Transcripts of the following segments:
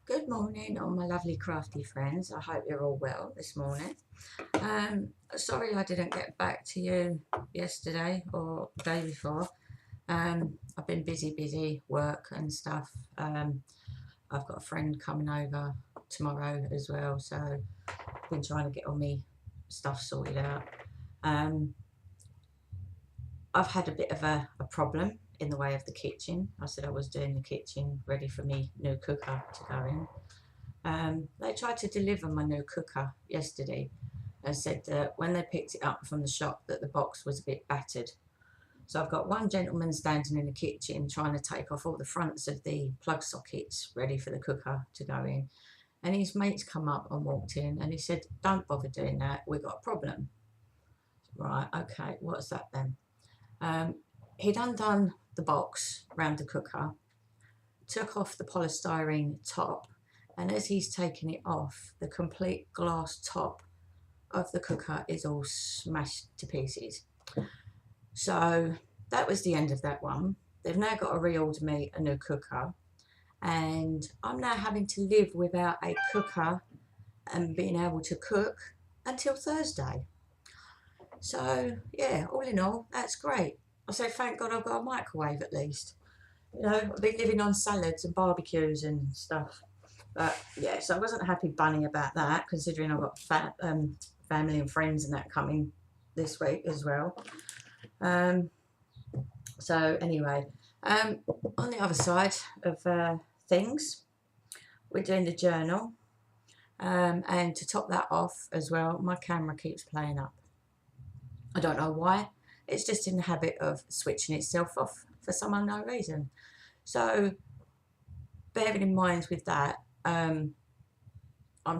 Good morning, all my lovely crafty friends. I hope you're all well this morning. Sorry I didn't get back to you yesterday or the day before. I've been busy, work and stuff. I've got a friend coming over tomorrow as well, so I've been trying to get all my stuff sorted out. Um, I've had a bit of a problem in the way of the kitchen. I said I was doing the kitchen ready for me new cooker to go in. They tried to deliver my new cooker yesterday and said that when they picked it up from the shop that the box was a bit battered. So I've got one gentleman standing in the kitchen trying to take off all the fronts of the plug sockets ready for the cooker to go in. And his mates come up and walked in and he said, "Don't bother doing that, we've got a problem." Right, okay, what's that then? Um, he'd undone the box around the cooker, took off the polystyrene top, and as he's taking it off, the complete glass top of the cooker is all smashed to pieces. So that was the end of that one. They've now got to reorder me a new cooker, and I'm now having to live without a cooker and being able to cook until Thursday. So yeah, all in all, that's great. I say thank God I've got a microwave at least. You know, I've been living on salads and barbecues and stuff. But yeah, so I wasn't a happy bunny about that, considering I've got family and friends and that coming this week as well. Um, so anyway, um, on the other side of things, we're doing the journal. And to top that off as well, my camera keeps playing up. I don't know why. It's just in the habit of switching itself off for some unknown reason. So bearing in mind with that, I'm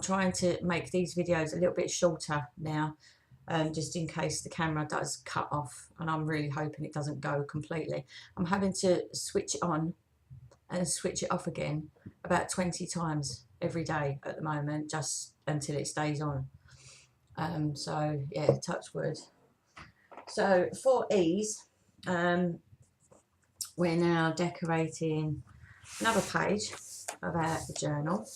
trying to make these videos a little bit shorter now, just in case the camera does cut off, and I'm really hoping it doesn't go completely. I'm having to switch it on and switch it off again about 20 times every day at the moment, just until it stays on. So yeah, touch wood. So for ease, we're now decorating another page about the journal.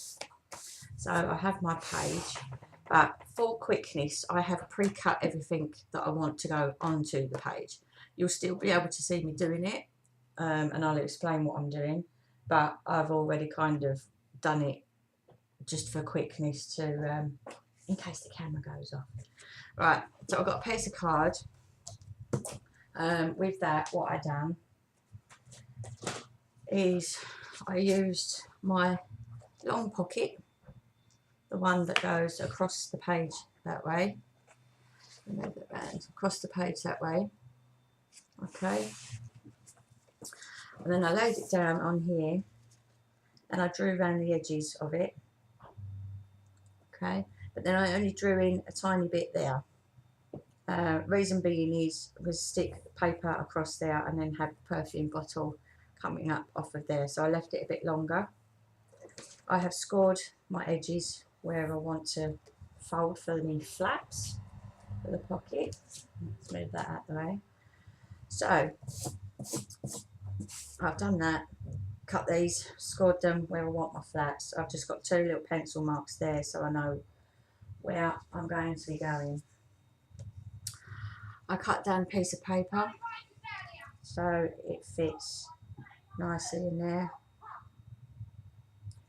So I have my page, but for quickness, I have pre-cut everything that I want to go onto the page. You'll still be able to see me doing it, and I'll explain what I'm doing, but I've already kind of done it just for quickness to, in case the camera goes off. Right, so I've got a piece of card. With that, what I done is I used my long pocket, the one that goes across the page that way. Move it round across the page that way. Okay. And then I laid it down on here and I drew around the edges of it. Okay. But then I only drew in a tiny bit there. Reason being was stick paper across there and then have the perfume bottle coming up off of there. So I left it a bit longer. I have scored my edges where I want to fold for the flaps for the pocket. Let's move that out of the way. So I've done that, cut these, scored them where I want my flaps. I've just got 2 little pencil marks there so I know where I'm going to be going. I cut down a piece of paper so it fits nicely in there.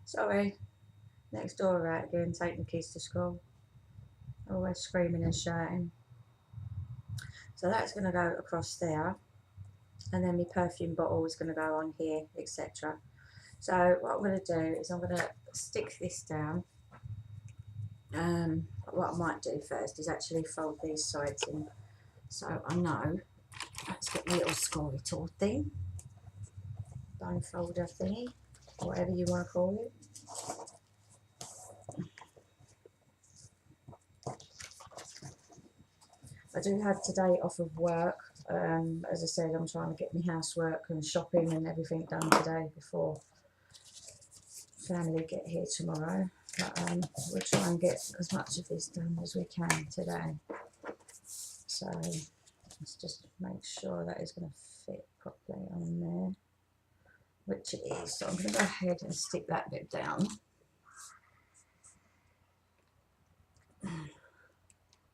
Sorry, next door out again, taking the kids to school. Always screaming and shouting. So that's going to go across there, and then my perfume bottle is going to go on here, etc. So what I'm going to do is I'm going to stick this down. What I might do first is actually fold these sides in, so I know. Let's get my little scory tool thing, bone folder thingy, whatever you want to call it. I do have today off of work. As I said, I'm trying to get my housework and shopping and everything done today before family get here tomorrow. But we'll try and get as much of this done as we can today. So let's just make sure that is going to fit properly on there, which it is. So I'm going to go ahead and stick that bit down.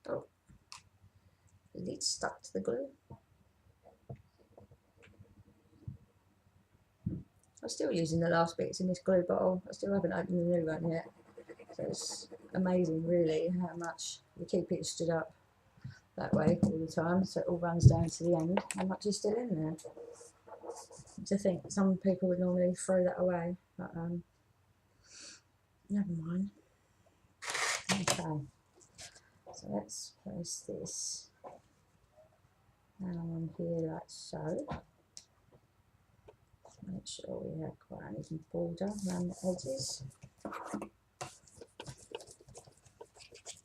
Oh, the lid's stuck to the glue. I'm still using the last bits in this glue bottle. I still haven't opened the new one yet. So it's amazing really how much you keep it stood up that way all the time, so it all runs down to the end, how much is still in there. To think some people would normally throw that away, but never mind. Okay, so let's place this down on here like so. Make sure we have quite an even border around the edges,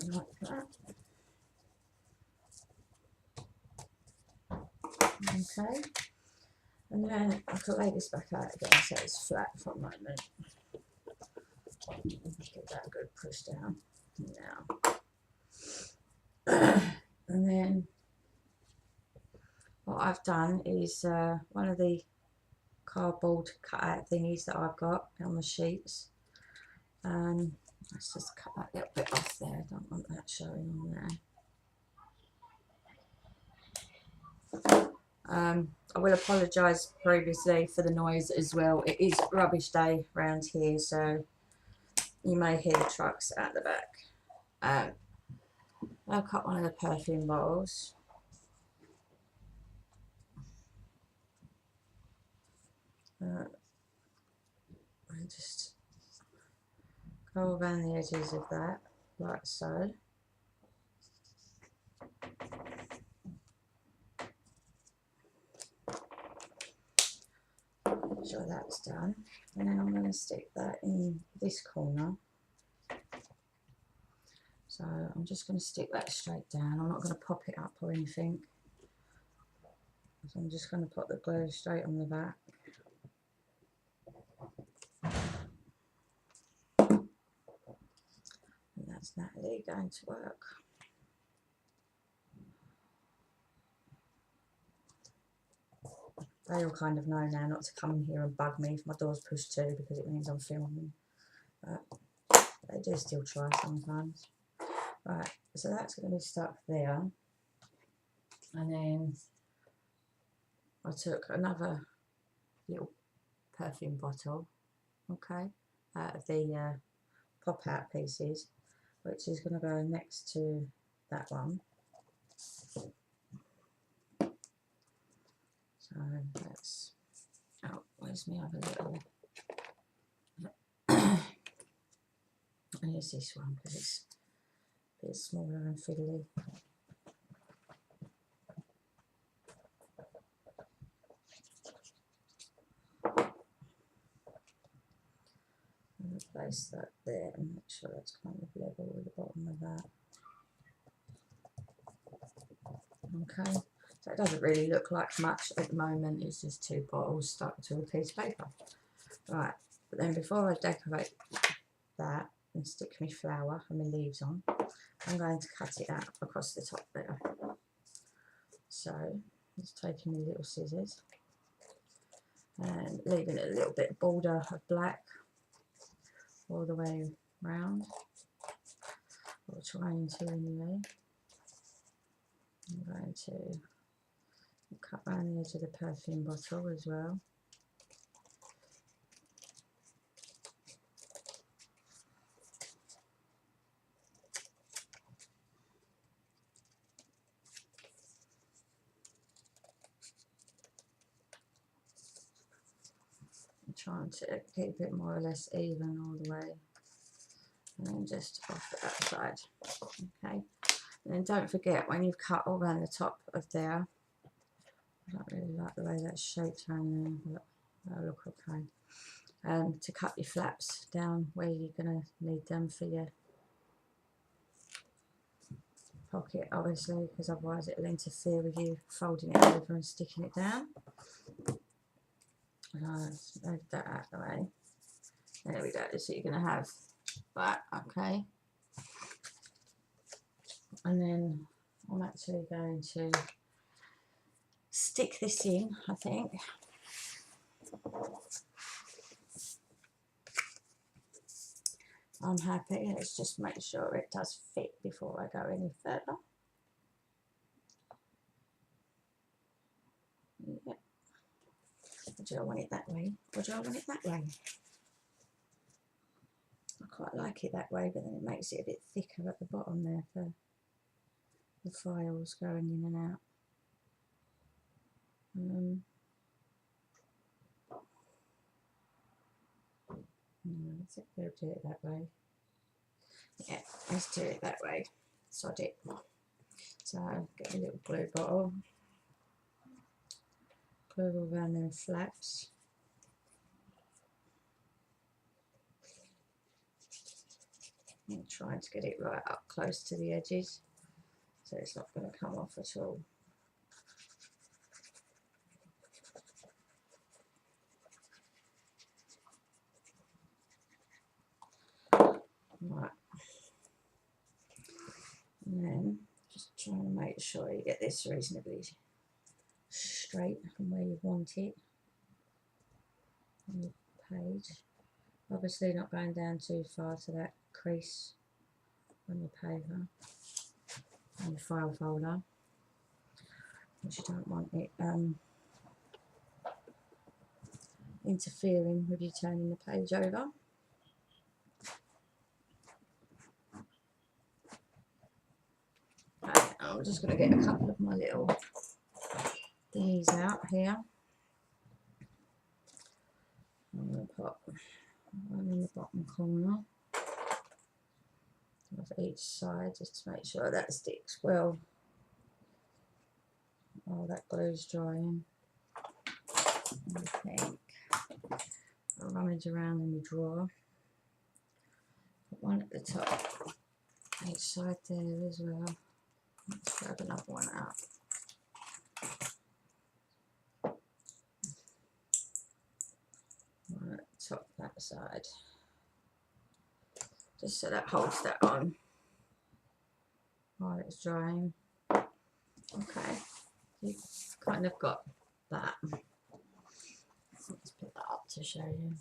like that. Okay, and then I can lay this back out again so it's flat for a moment. Give that a good push down now. And then what I've done is one of the cardboard cutout thingies that I've got on the sheets. Let's just cut that little bit off there. I don't want that showing on there. I will apologise previously for the noise as well. It is rubbish day around here, so you may hear the trucks at the back. I'll cut one of the perfume bottles. And just go around the edges of that, like so. Make sure that's done. And then I'm going to stick that in this corner. So I'm just going to stick that straight down. I'm not going to pop it up or anything. So I'm just going to put the glue straight on the back. And that's Natalie going to work. They all kind of know now not to come in here and bug me if my door's pushed to, because it means I'm filming. But they do still try sometimes. Right, so that's going to be stuck there. And then I took another little perfume bottle, okay, out of the pop out pieces, which is going to go next to that one. So that's, oh, where's my other little, and here's this one because it's a bit smaller and fiddly. Place that there and make sure that's kind of level with the bottom of that. Okay, so it doesn't really look like much at the moment, it's just two bottles stuck to a piece of paper. Right, but then before I decorate that and stick my flower and my leaves on, I'm going to cut it out across the top there. So just taking my little scissors and leaving a little bit of border of black all the way round, or trying to anyway. I'm going to cut around the edge of the perfume bottle as well. I'm trying to keep it more or less even all the way, and then just off that side. Okay, and then don't forget, when you've cut all around the top of there, I don't really like the way that's shaped around there, but that'll look okay. To cut your flaps down where you're going to need them for your pocket, obviously, because otherwise it'll interfere with you folding it over and sticking it down. Let's move that out of the way. There we go. So you're going to have that, okay. And then I'm actually going to stick this in, I think. I'm happy. Let's just make sure it does fit before I go any further. Yeah. Or do I want it that way? Or do I want it that way? I quite like it that way, but then it makes it a bit thicker at the bottom there for the files going in and out. I think we'll do it that way. Yeah, let's do it that way. Sod it. So get a little glue bottle, glue all around them flaps. And trying to get it right up close to the edges, so it's not going to come off at all. Right. And then just trying to make sure you get this reasonably straight from where you want it on the page. Obviously not going down too far to that crease on your paper, on your file folder, because you don't want it interfering with you turning the page over. Okay, I'm just going to get a couple of my little thingies out here. I'm going to put one in the bottom corner of each side, just to make sure that sticks well. Oh, that glue's drying. I think I'll rummage around in the drawer. Put one at the top, each side there as well. Let's grab another one out. One at the top that side, just so that holds that on while it's drying. Okay, you've kind of got that. Let's put that up to show you.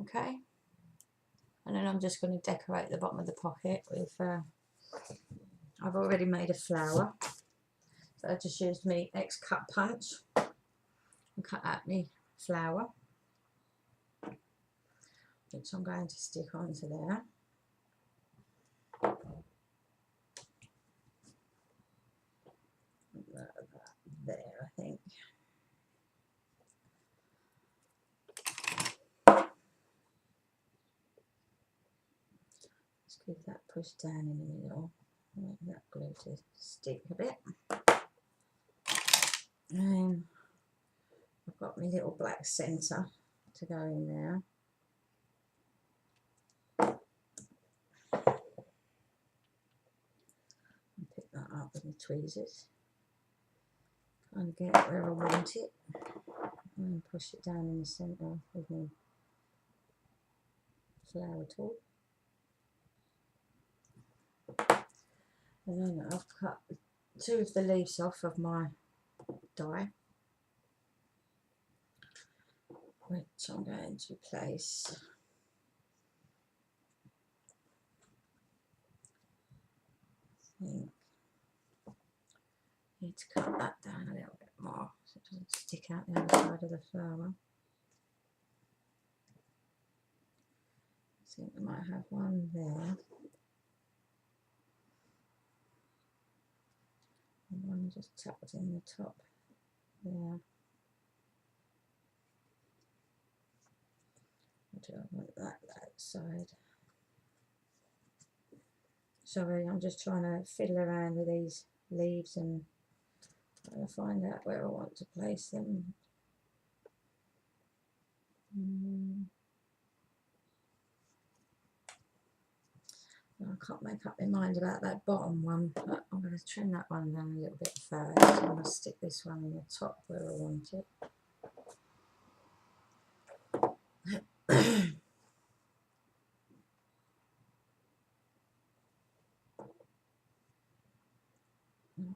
Okay, and then I'm just going to decorate the bottom of the pocket with I've already made a flower, so I just used my X-cut punch and cut out my flower, which I'm going to stick onto there. There, I think. Just give that push down in the middle. Make that glue to stick a bit. And I've got my little black centre to go in there. And pick that up with the tweezers. And get it where I want it. And push it down in the centre with my flower tool. And then I've cut two of the leaves off of my die, which I'm going to place I think need to cut that down a little bit more so it doesn't stick out the other side of the flower. I think we might have one there and one just tucked in the top there. I don't want that side. Sorry, I'm just trying to fiddle around with these leaves and trying to find out where I want to place them. I can't make up my mind about that bottom one, but I'm going to trim that one down a little bit first. I'm going to stick this one in the top where I want it.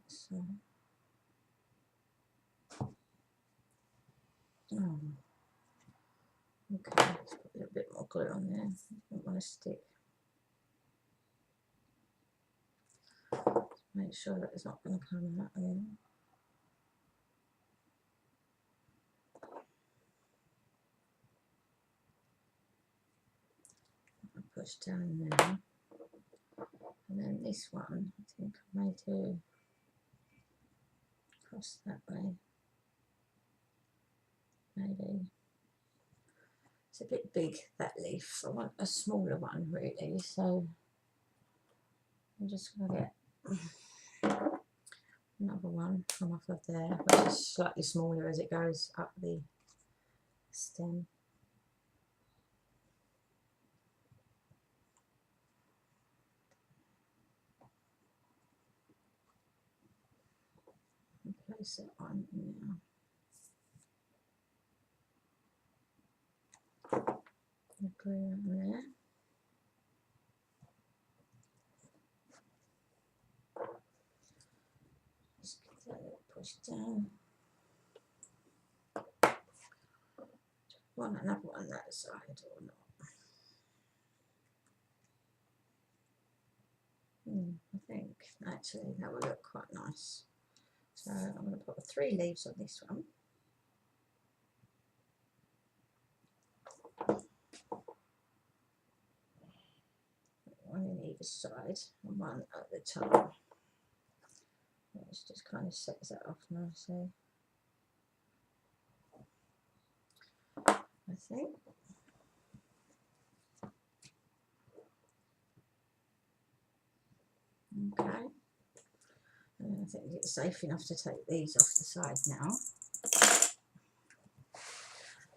So, okay, let's put a little bit more glue on there. I don't want to stick. Make sure that it's not going to come out again. I'll push down there. And then this one, I think I may do across that way. Maybe. It's a bit big, that leaf. I want a smaller one really, so I'm just going to get another one from off of there, which is slightly smaller as it goes up the stem. And place it on now. Glue on there. Just get that little push down. Want another one that side or not? I think actually that will look quite nice. So I'm going to put 3 leaves on this one. One in either side and one at the top. This just kind of sets that off nicely, I think. Okay. And I think it's safe enough to take these off the side now.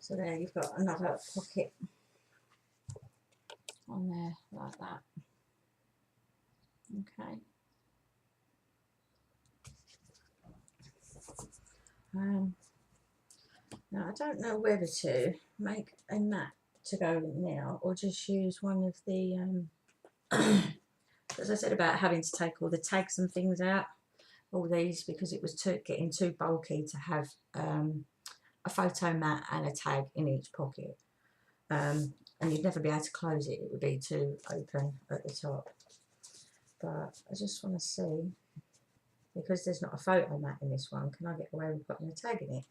So there you've got another pocket on there like that. Okay. Now I don't know whether to make a mat to go now or just use one of the as I said about having to take all the tags and things out, all these, because it was getting too bulky to have a photo mat and a tag in each pocket, and you'd never be able to close it, it would be too open at the top. But I just want to see, because there's not a photo mat in this one, can I get away with putting a tag in it?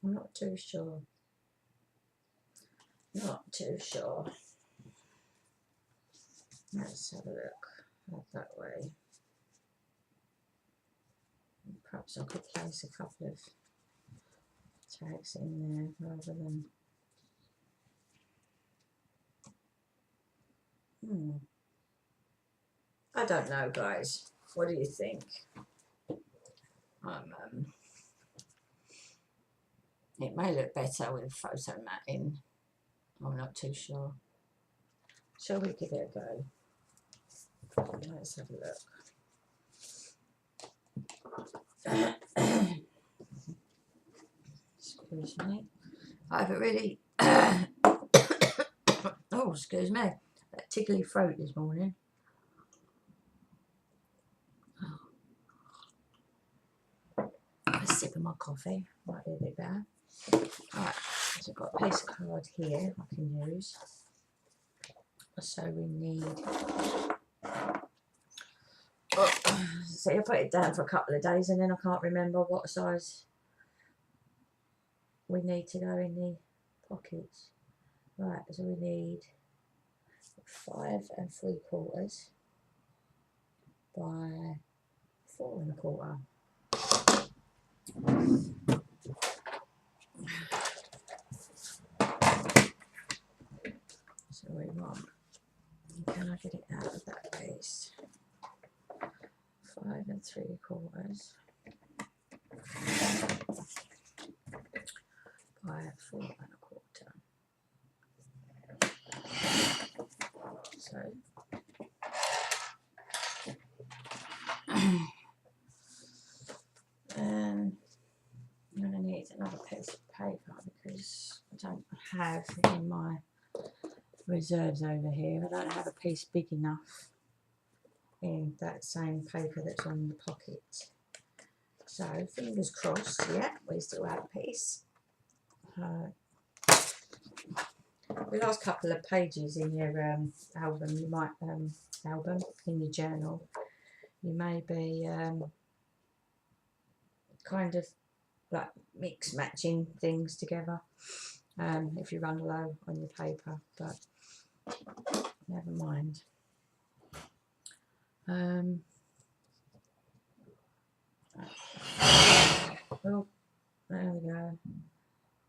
I'm not too sure. Not too sure. Let's have a look that way. Perhaps I could place a couple of tags in there rather than. I don't know, guys. What do you think? It may look better with a photo mat in. I'm not too sure. Shall we give it a go? Let's have a look. Excuse me. I have a really oh, excuse me, that tickly throat this morning. A sip of my coffee might be a bit better. Right, so I've got a piece of card here I can use. So we need. So I put it down for a couple of days and then I can't remember what size we need to go in the pockets. Right, so we need 5 3/4 by 4 1/4. So we want, can I get it out of that piece? 5 3/4 by 4 1/4. So I'm going to need another piece of paper because I don't have in my reserves over here. I don't have a piece big enough in that same paper that's on the pocket So fingers crossed. Yeah, we still have a piece. The last couple of pages in your album, you might album in your journal, you may be kind of like mix matching things together if you run low on your paper, but never mind. Oh, there we go.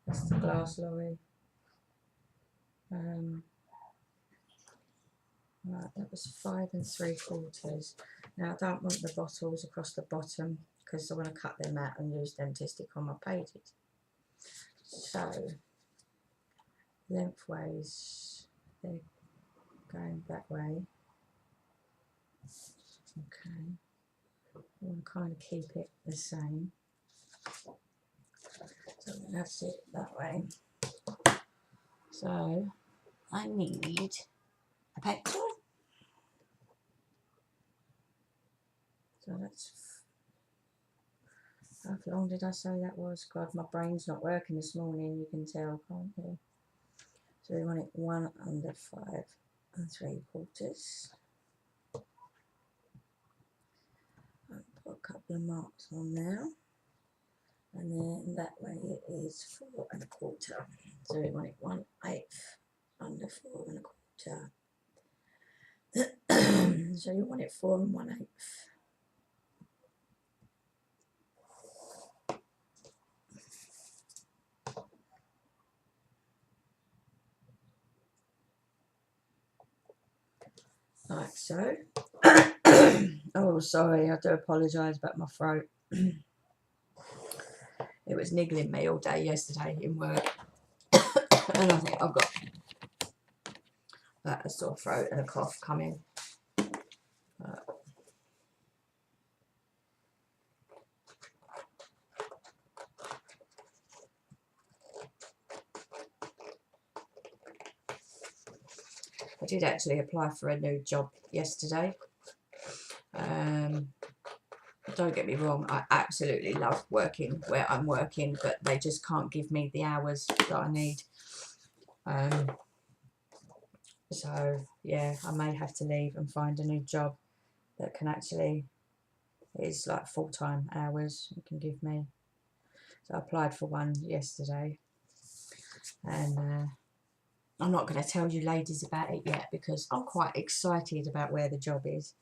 That's the glass lorry. Right, that was 5 3/4. Now I don't want the bottles across the bottom because I want to cut them out and use them to stick on my pages. So lengthways, they're going that way. Okay, I want to kind of keep it the same. So that's it that way. So I need a pencil. So that's, how long did I say that was? God, my brain's not working this morning, you can tell, can't you? So we want it 1 under 5 3/4. I'll put a couple of marks on now. And then that way it is 4 1/4. So we want it 1/8 under 4 1/4. So you want it 4 1/8. Like so. Oh, sorry, I do apologise about my throat. It was niggling me all day yesterday in work. And I think I've got a sore throat and a cough coming. I did actually apply for a new job yesterday. Don't get me wrong, I absolutely love working where I'm working, but they just can't give me the hours that I need. So yeah, I may have to leave and find a new job that can actually, is like full-time hours it can give me. So I applied for one yesterday, and I'm not going to tell you ladies about it yet because I'm quite excited about where the job is.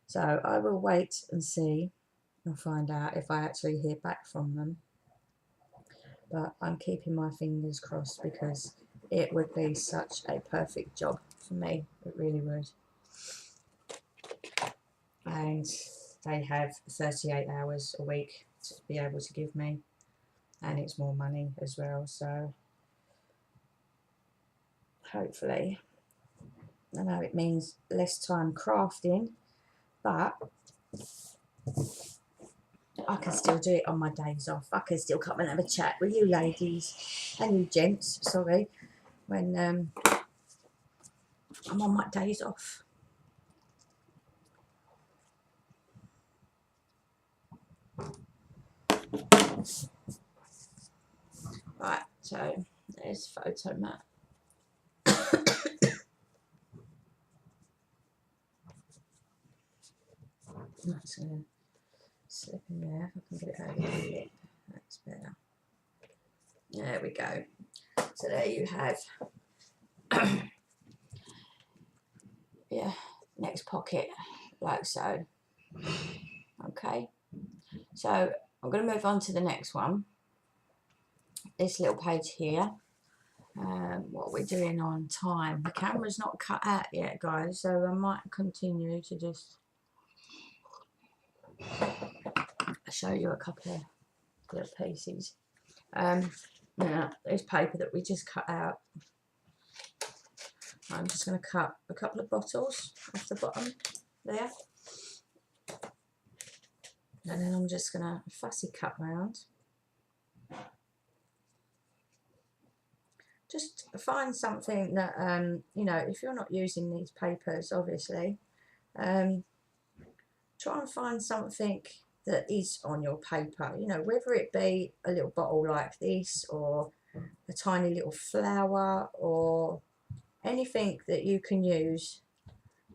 So I will wait and see and find out if I actually hear back from them. But I'm keeping my fingers crossed because it would be such a perfect job for me. It really would. And they have 38 hours a week to be able to give me, and it's more money as well. So hopefully, I know it means less time crafting, but I can still do it on my days off. I can still come and have a chat with you ladies and you gents, sorry, when I'm on my days off. Right, so there's photo mat. I'm just going to slip in there if I can get it over my lip. That's better. There we go. So there you have, yeah, next pocket, like so. Okay, so I'm going to move on to the next one. This little page here. What we're doing on time. The camera's not cut out yet, guys, so I might continue to just show you a couple of little pieces. Now, this paper that we just cut out, I'm just going to cut a couple of bottles off the bottom there, and then I'm just going to fussy cut round. Just find something that, you know, if you're not using these papers, obviously, try and find something that is on your paper, you know, whether it be a little bottle like this or a tiny little flower or anything that you can use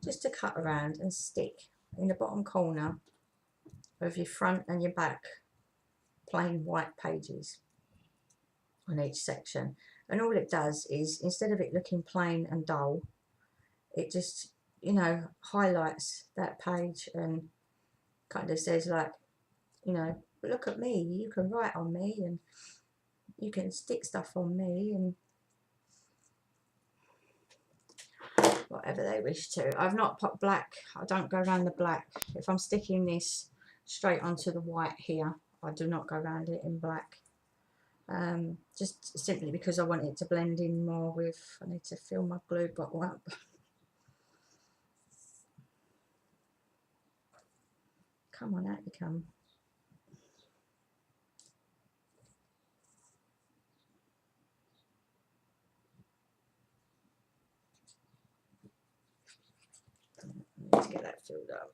just to cut around and stick in the bottom corner of your front and your back plain white pages on each section. And all it does is, instead of it looking plain and dull, it just, you know, highlights that page and kind of says, like, you know, look at me, you can write on me and you can stick stuff on me and whatever they wish to. I've not put black, I don't go around the black. If I'm sticking this straight onto the white here, I do not go around it in black. Just simply because I want it to blend in more with, I need to fill my glue bottle up. Come on, out you come. Let's get that filled up.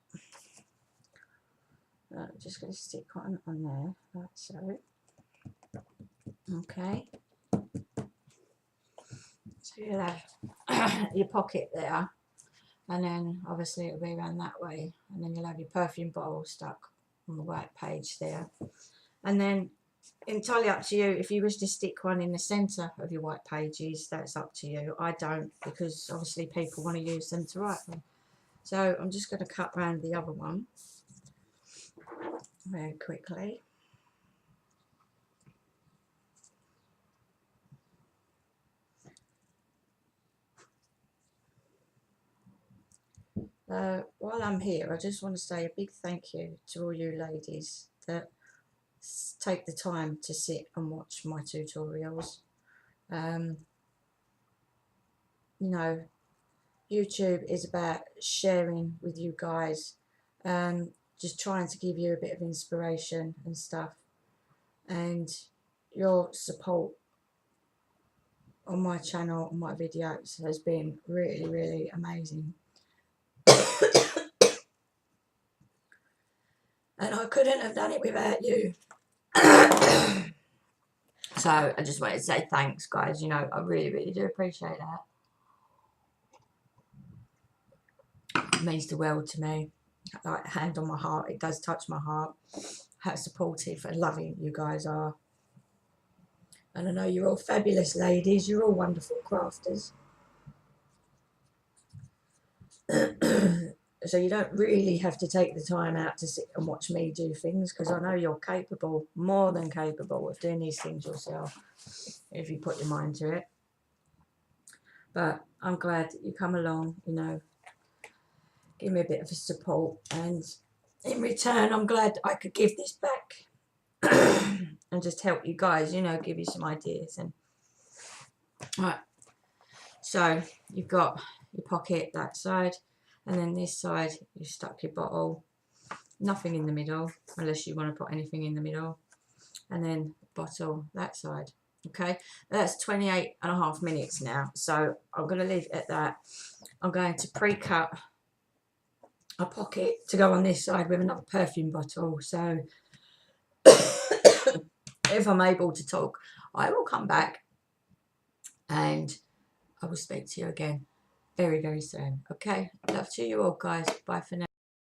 I'm just going to stick one on there, like so. Okay. So you'll have your pocket there, and then obviously it'll be around that way, and then you'll have your perfume bottle stuck on the white page there. And then entirely up to you, if you wish to stick one in the centre of your white pages, that's up to you. I don't, because obviously people want to use them to write them. So I'm just going to cut around the other one very quickly. While I'm here, I just want to say a big thank you to all you ladies that take the time to sit and watch my tutorials. You know, YouTube is about sharing with you guys, just trying to give you a bit of inspiration and stuff, and your support on my channel and my videos has been really, really amazing. And I couldn't have done it without you. So I just wanted to say thanks, guys. You know, I really, really do appreciate that. It means the world to me. Like, hand on my heart, it does touch my heart how supportive and loving you guys are. And I know you're all fabulous ladies. You're all wonderful crafters. So you don't really have to take the time out to sit and watch me do things, because I know you're capable, more than capable, of doing these things yourself if you put your mind to it. But I'm glad that you come along, you know, give me a bit of a support, and in return I'm glad I could give this back and just help you guys, you know, give you some ideas. And right, so you've got your pocket that side, and then this side you stuck your bottle, nothing in the middle unless you want to put anything in the middle, and then bottle that side. Okay, that's 28.5 minutes now, so I'm going to leave it at that. I'm going to pre-cut a pocket to go on this side with another perfume bottle, so if I'm able to talk, I will come back and I will speak to you again very, very soon. Okay, love to you all, guys. Bye for now.